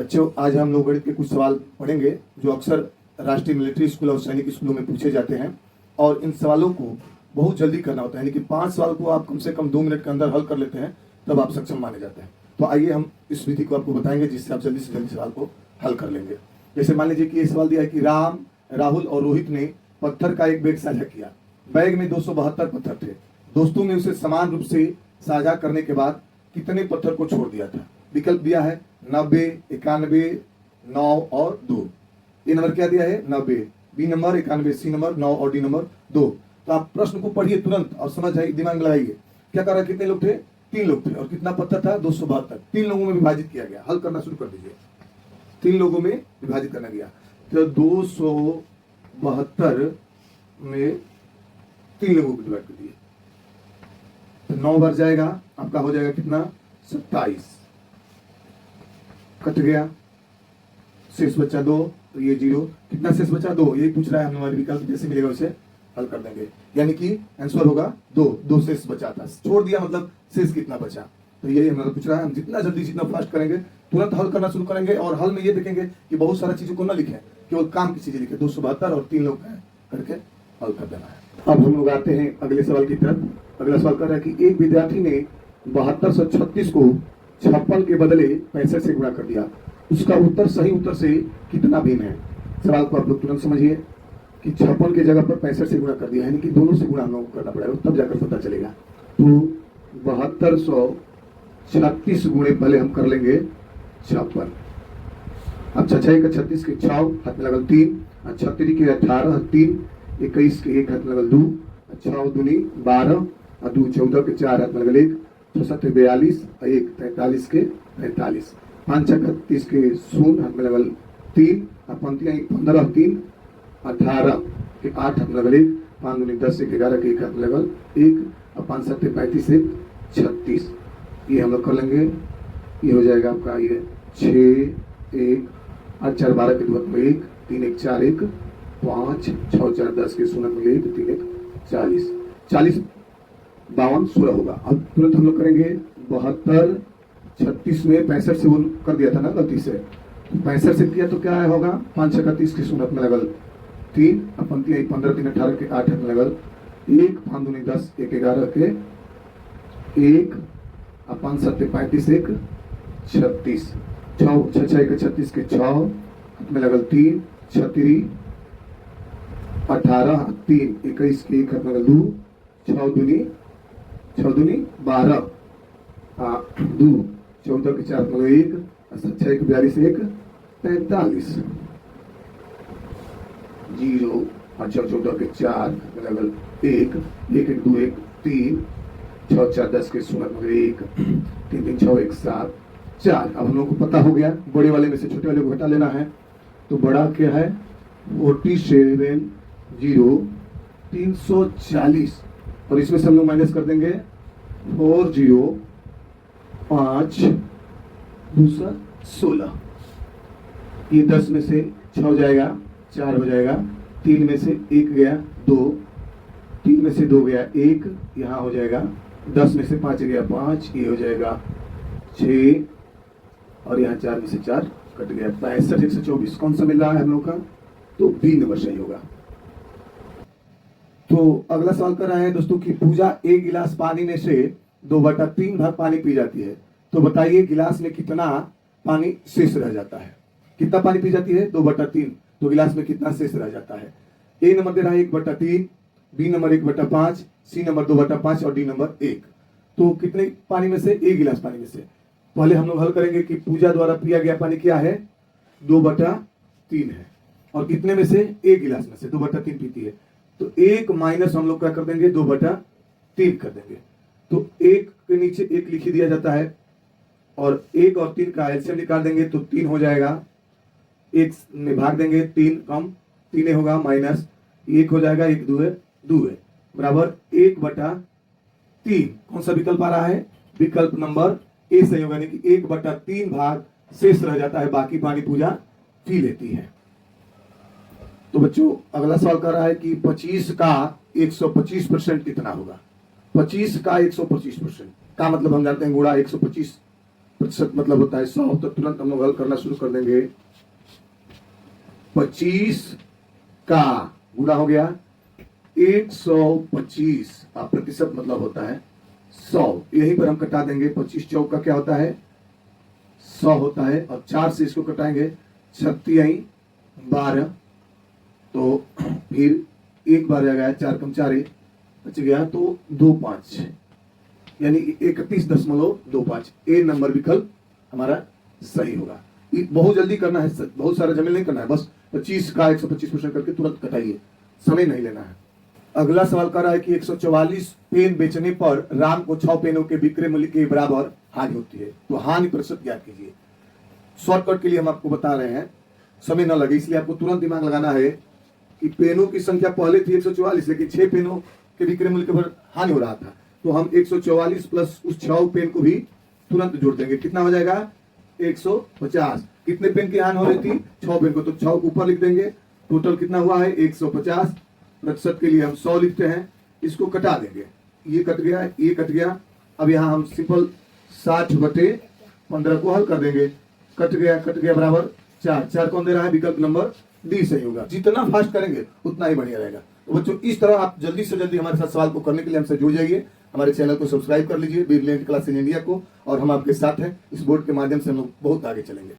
बच्चों, आज हम लोग गणित के कुछ सवाल पढ़ेंगे जो अक्सर राष्ट्रीय मिलिट्री स्कूल और सैनिक स्कूलों में पूछे जाते हैं। और इन सवालों को बहुत जल्दी करना होता है, यानी कि 5 सवाल को आप कम से कम 2 मिनट के अंदर हल कर लेते हैं तब आप सक्षम माने जाते हैं। तो आइए हम इस विधि को आपको बताएंगे जिससे आप जल्दी से जल्दी सवाल को हल कर लेंगे। जैसे मान लीजिए कि ये सवाल दिया है कि राम, राहुल और रोहित ने पत्थर का एक बैग साझा किया। बैग में 272 पत्थर थे। दोस्तों ने उसे समान रूप से साझा करने के बाद कितने पत्थर को छोड़ दिया था? विकल्प दिया है 90, 91, 9 और 2। ये नंबर क्या दिया है? 90, बी नंबर 91, सी नंबर 9 और डी नंबर 2। तो आप प्रश्न को पढ़िए तुरंत और समझ आइए, दिमाग में लगाइए। क्या कर रहा है? कितने लोग थे? 3 लोग थे। और कितना पत्थर था? 272। 3 लोगों में विभाजित किया गया। हल करना शुरू कर दीजिए। 3 लोगों में विभाजित करना गया तो 272 में 3 लोगों को डिवाइड कर दिए तो 9 बार जाएगा, आपका हो जाएगा कितना? 27। कट गया, शेष बचा 2, तो ये 0। कितना शेष बचा? 2। यही पूछ रहा है हमारे विकल्प, जैसे मिलेगा उसे हल कर देंगे। यानी कि आंसर होगा 2 शेष बचा था, छोड़ दिया मतलब शेष कितना बचा। तो यही हमारा पूछ रहा है। हम जितना जल्दी जितना फास्ट करेंगे तुरंत हल करना शुरू करेंगे। और हल में ये देखेंगे कि बहुत सारा चीजों को ना लिखें, केवल काम की चीजें लिखें। 272 और 3 लोग हैं करके हल कर देना है। अब हम लोग आते हैं अगले सवाल की तरफ। अगला सवाल कर रहा है कि एक विद्यार्थी ने 7236 को 56 के बदले 65 से गुणा कर दिया। उसका उत्तर सही उत्तर से कितना भिन्न है? सवाल को आप लोग तुरंत समझिए कि 56 की जगह पर 65 से गुणा कर दिया, यानी कि दोनों से गुणा हम लोग को करना पड़ेगा, तब जाकर पता चलेगा। तो 7236 गुणे पहले हम कर लेंगे 56। अब 6 का 36 के 6 हाथ में लगल 3, 36 के 18 3, 21 के 1 हाथ में लगल 2, 6 दूनी 12, 2 14 के 4 हाथ में लगल 1, 6 7 42, 1 43 के 43, 5 6 31 के 0 हाथ में लगल 3, 15 3 18 के 8 हाथ में लगल 1, 5 दूनी 10 1 11 के 1 हाथ में लगल 1, 5 7 35 1 36। ये हम लोग कर लेंगे। ये हो जाएगा आपका ये 6 1 8 4 12 के 2 हाथ में 1, 3 1 4 1, 5 6 4 10 के 0 में 1, 3 1 40, 40 52 16 होगा। अब तुरंत हम लोग करेंगे 72 36 में 65 से वो कर दिया था ना गलती से, 65 से किया तो क्या होगा? 5 6 30 की 0 में लगल 3, 15 3 18 के 8 में लगल 1, 5 दूनी 10 1 11 के 1, 5 7 35 1 36, 6 6 के 36 के 6 में लगल 3, 36 18 3 21 के 1 में लगल 2, 6 दूनी 12, 2 14 के 4 में 1, 6 के 42 1 45, 0 6 14 के 4 में लगल 1 1 1 2 1 3, 6 4 10 के 0 में 1, 3 3 6 1 7 4। अब हम लोग को पता हो गया बड़े वाले में से छोटे वाले को घटा लेना है। तो बड़ा क्या है? 47 0 340, और इसमें से हम लोग माइनस कर देंगे 4 0 5 दूसरा 16। ये 10 में से 6 हो जाएगा, 4 हो जाएगा, 3 में से 1 गया 2, 3 में से 2 गया 1, यहाँ हो जाएगा 10 में से 5 गया 5, ये हो जाएगा 6, और यहाँ 4 में से 4 कट गया 65 124। कौन सा मिल रहा है हम लोग का? तो बी नंबर सही होगा। तो अगला सवाल कर रहा है दोस्तों कि पूजा 1 गिलास पानी में से 2/3 भाग पानी पी जाती है। तो बताइए गिलास में कितना पानी शेष रह जाता है? कितना पानी पी जाती है? 2/3। तो गिलास में कितना शेष रह जाता है? ए नंबर दे रहा है 1/3, बी नंबर 1/5, सी नंबर 2/5 और डी नंबर 1। तो कितने पानी में से? 1 गिलास पानी में से। पहले हम लोग हल करेंगे कि पूजा द्वारा पिया गया पानी क्या है? 2/3 है। और कितने में से? 1 गिलास में से 2/3 पीती है। तो 1 माइनस हम लोग क्या कर देंगे? 2/3 कर देंगे। तो 1 के नीचे 1 लिख दिया जाता है, और 1 और 3 का एलसीएम निकाल देंगे तो 3 हो जाएगा। 1 में भाग देंगे 3 कम 3 होगा, माइनस 1 हो जाएगा, 1 2 है बराबर 1/3। कौन सा विकल्प आ रहा है? विकल्प नंबर ए सही होगा, यानी कि 1/3 भाग शेष रह जाता है, बाकी पानी पूजा पी लेती है। तो बच्चों अगला सवाल कर रहा है कि 25 का 125% कितना होगा? 25 का 125% का मतलब हम जानते हैं गुणा 125 प्रतिशत मतलब होता है 100, तो तुरंत हम लोग हल करना शुरू कर देंगे। 25 का गुणा हो गया 125, प्रतिशत मतलब होता है 100। यहीं पर हम कटा देंगे। 25 चौक का क्या होता है 100 होता है, और 4 से इसको कटाएंगे 36 12, तो फिर एक बार आ गया 4 कम 4 बच गया, तो 25 यानी 31.25। ए नंबर विकल्प हमारा सही होगा। बहुत जल्दी करना है, बहुत सारा जमीन नहीं करना है, बस 25 का 125% करके तुरंत कटाइए, समय नहीं लेना है। अगला सवाल कर रहा है कि 144 पेन बेचने पर राम को 6 पेनों के विक्रय मूल्य के बराबर हानि होती है, तो हानि प्रतिशत ज्ञात कीजिए। शॉर्टकट के लिए हम आपको बता रहे हैं, समय न लगे, इसलिए आपको तुरंत दिमाग लगाना है कि पेनों की संख्या पहले थी 144, लेकिन 6 पेनों के विक्रय मूल्य के बराबर हानि हो रहा था, तो हम 144 प्लस उस 6 पेन को भी तुरंत जोड़ देंगे। कितना हो जाएगा 150। कितने पेन की हानि हो रही थी 6 पेन को, तो 6 को ऊपर लिख देंगे। टोटल कितना हुआ है 150। प्रतिशत के लिए हम 100 लिखते हैं, इसको कटा देंगे। ये कट गया, ये कट गया। अब यहाँ हम सिंपल 60/15 को हल कर देंगे। कट गया बराबर 4। 4 कौन दे रहा है, विकल्प नंबर डी सही होगा। जितना फास्ट करेंगे उतना ही बढ़िया रहेगा। तो बच्चों इस तरह आप जल्दी से जल्दी हमारे साथ सवाल को करने के लिए हमसे जुड़ जाइए। हमारे चैनल को सब्सक्राइब कर लीजिए, ब्रिलियंट क्लास इन इंडिया को, और हम आपके साथ हैं। इस बोर्ड के माध्यम से हम लोग बहुत आगे चलेंगे।